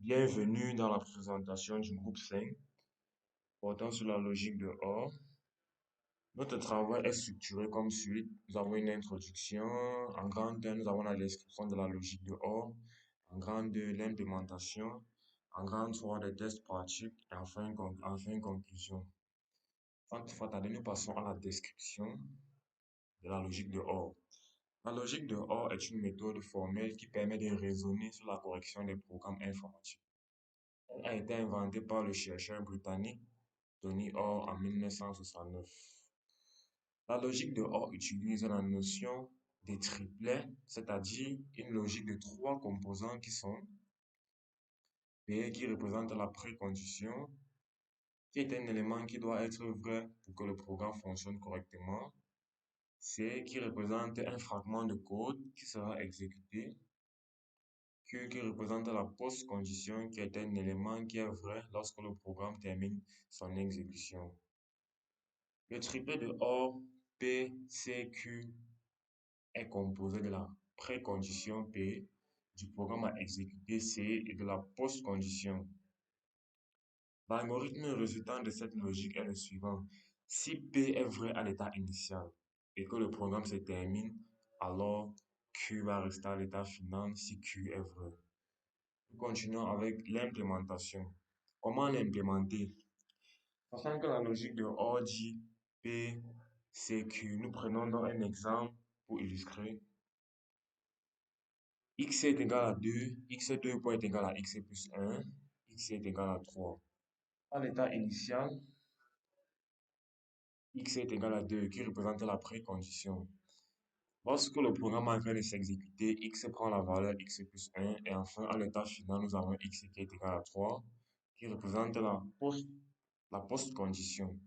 Bienvenue dans la présentation du groupe 5 portant sur la logique de OR. Notre travail est structuré comme suit. Nous avons une introduction. En grande 1, nous avons la description de la logique de OR. En grande 2, l'implémentation. En grande 3, des tests pratiques. Et enfin, une conclusion. Sans tarder, nous passons à la description de la logique de OR. La logique de OR est une méthode formelle qui permet de raisonner sur la correction des programmes informatiques. Elle a été inventée par le chercheur britannique Tony Hoare en 1969. La logique de Hoare utilise la notion des triplets, c'est-à-dire une logique de trois composants qui sont P qui représente la précondition, qui est un élément qui doit être vrai pour que le programme fonctionne correctement, C qui représente un fragment de code qui sera exécuté, Q qui représente la post-condition qui est un élément qui est vrai lorsque le programme termine son exécution. Le triplet de OR PCQ est composé de la précondition P, du programme à exécuter C et de la post-condition. L'algorithme résultant de cette logique est le suivant. Si P est vrai à l'état initial et que le programme se termine, alors Q va rester à l'état final si Q est vrai. Nous continuons avec l'implémentation. Comment l'implémenter? Sachant que la logique de OR dit P, C, Q, nous prenons donc un exemple pour illustrer. X est égal à 2, x2 peut être égal à x plus 1, x est égal à 3. À l'état initial, x est égal à 2, qui représente la précondition. Lorsque le programme est en train de s'exécuter, x prend la valeur x plus 1, et enfin, à l'état final, nous avons x qui est égal à 3, qui représente la post-condition.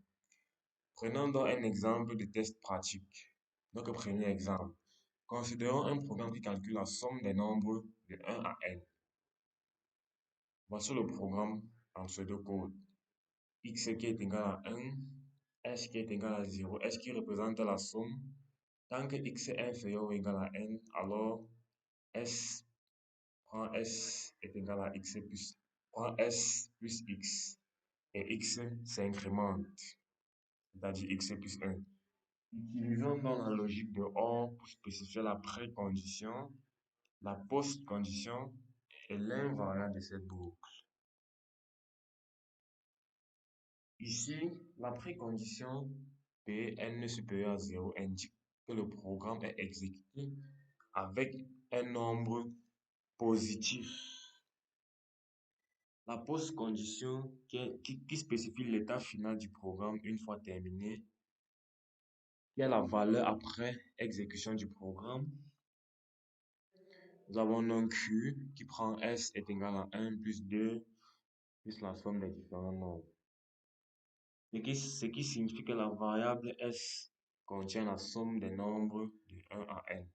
Prenons donc un exemple de test pratique. Donc, premier exemple. Considérons un programme qui calcule la somme des nombres de 1 à n. Voici le programme en pseudocode. X qui est égal à 1, S qui est égal à 0, S qui représente la somme. Tant que X est inférieur ou égal à n, alors S est égal à X plus X. Et X s'incrémente, c'est-à-dire X plus 1. Utilisons donc la logique de OR pour spécifier la précondition, la post-condition et l'invariant de cette boucle. Ici, la précondition P n supérieur à 0 indique que le programme est exécuté avec un nombre positif. La post-condition qui spécifie l'état final du programme une fois terminé, qui est la valeur après exécution du programme. Nous avons un Q qui prend S est égal à 1 plus 2 plus la somme des différents nombres. Ce qui signifie que la variable S contient la somme des nombres de 1 à n.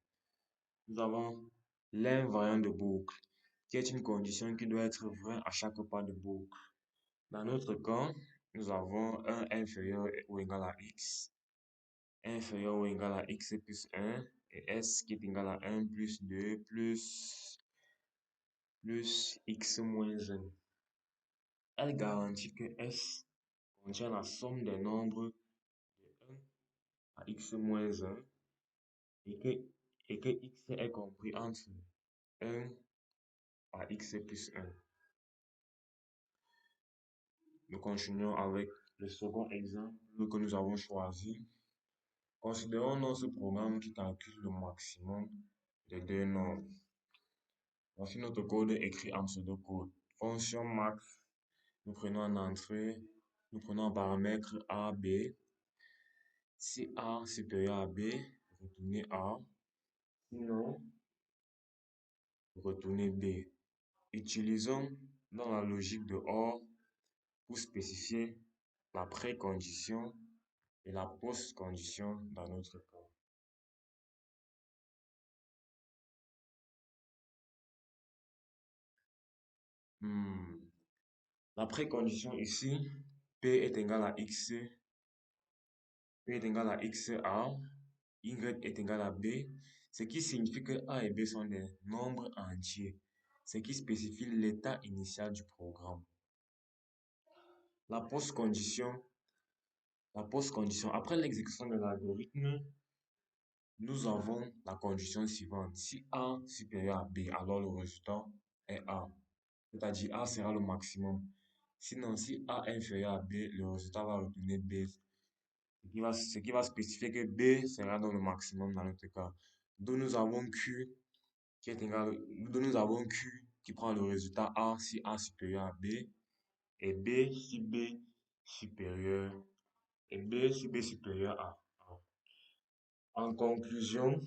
Nous avons l'invariant de boucle, qui est une condition qui doit être vraie à chaque pas de boucle. Dans notre cas, nous avons 1 inférieur ou égal à x, inférieur ou égal à x plus 1, et s qui est égal à 1 plus 2 plus x moins 1. Elle garantit que S contient la somme des nombres de 1 à x moins 1 et que x est compris entre 1 à x plus 1. Nous continuons avec le second exemple que nous avons choisi. Considérons notre programme qui calcule le maximum des deux nombres. Voici notre code écrit en pseudocode. Fonction max, nous prenons en entrée, nous prenons en paramètre A, B. Si A supérieur à B, retournez A. Sinon, retournez B. Utilisons dans la logique de OR pour spécifier la précondition et la post-condition dans notre cas. La précondition ici, P est égal à X, P est égal à XA, Y est égal à B, ce qui signifie que A et B sont des nombres entiers. c'est qui spécifie l'état initial du programme. La post-condition, la post-condition, après l'exécution de l'algorithme, nous avons la condition suivante. Si A supérieur à B, alors le résultat est A. C'est-à-dire A sera le maximum. Sinon, si A est inférieur à B, le résultat va retourner B. Ce qui va spécifier que B sera dans le maximum dans notre cas. Donc nous avons Q qui est égal, donc nous avons Q qui prend le résultat A si A supérieur à B et B si B supérieur à A. En conclusion,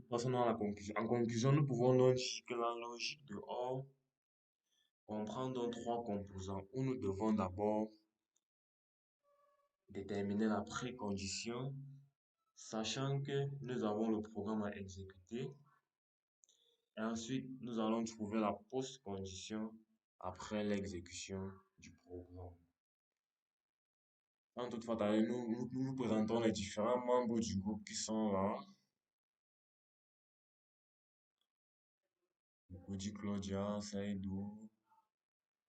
passons à la conclusion. En conclusion, nous pouvons donc dire que la logique de OR comprend donc trois composants où nous devons d'abord déterminer la précondition, sachant que nous avons le programme à exécuter. Et ensuite, nous allons trouver la post-condition après l'exécution du programme. En toute façon, nous présentons les différents membres du groupe qui sont là. Mukudi Claudia, Saïdou,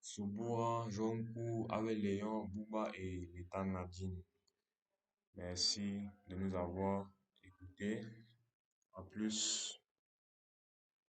Subura, Jonku, avec Léon, Bouba et Létan Nadine. Merci de nous avoir écoutés. À plus.